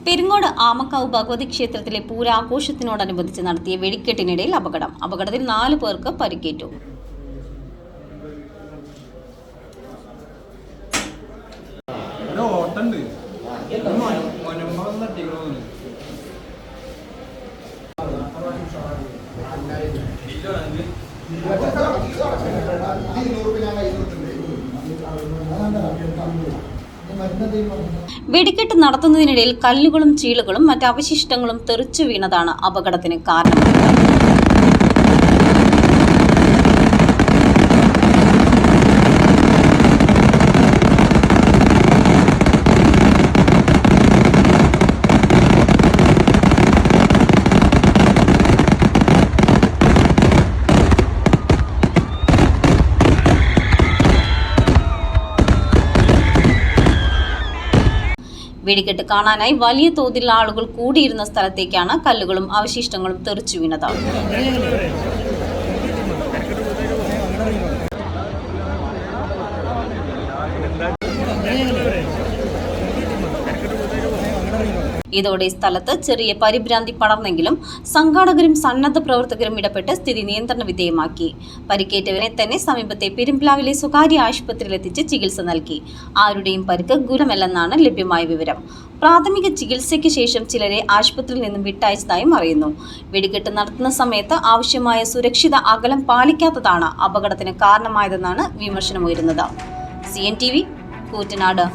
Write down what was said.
പെരിങ്ങോട് ആമക്കാവ് ഭഗവതി ക്ഷേത്രത്തിലെ പൂരാഘോഷത്തിനോടനുബന്ധിച്ച് നടത്തിയ വെടിക്കെട്ടിനിടയിൽ അപകടത്തിൽ 4 പേർക്ക് പരിക്കേറ്റു. വെടിക്കെട്ട് നടത്തുന്നതിനിടയിൽ കല്ലുകളും ചീളുകളും മറ്റ് അവശിഷ്ടങ്ങളും തെറിച്ചു വീണതാണ് അപകടത്തിന് കാരണമായത്. വെടിക്കെട്ട് കാണാനായി വലിയ തോതിൽ ആളുകൾ കൂടിയിരുന്ന സ്ഥലത്തേക്കാണ് കല്ലുകളും അവശിഷ്ടങ്ങളും തെറിച്ചു വീണത്. ഇതോടെ സ്ഥലത്ത് ചെറിയ പരിഭ്രാന്തി പടർന്നെങ്കിലും സംഘാടകരും സന്നദ്ധ പ്രവർത്തകരും ഇടപെട്ട് സ്ഥിതി നിയന്ത്രണ വിധേയമാക്കി. പരിക്കേറ്റവരെ തന്നെ സമീപത്തെ പെരുമ്പ്ലാവിലെ സ്വകാര്യ ആശുപത്രിയിലെത്തിച്ച് ചികിത്സ നൽകി. ആരുടെയും പരിക്ക് ഗുരുതരമല്ലെന്നാണ് ലഭ്യമായ വിവരം. പ്രാഥമിക ചികിത്സയ്ക്ക് ശേഷം ചിലരെ ആശുപത്രിയിൽ നിന്നും വിട്ടയച്ചതായും അറിയുന്നു. വെടിക്കെട്ട് നടത്തുന്ന സമയത്ത് ആവശ്യമായ സുരക്ഷിത അകലം പാലിക്കാത്തതാണ് അപകടത്തിന് കാരണമായതെന്നാണ് വിമർശനമുയരുന്നത്. CNTV, കൂറ്റനാട്.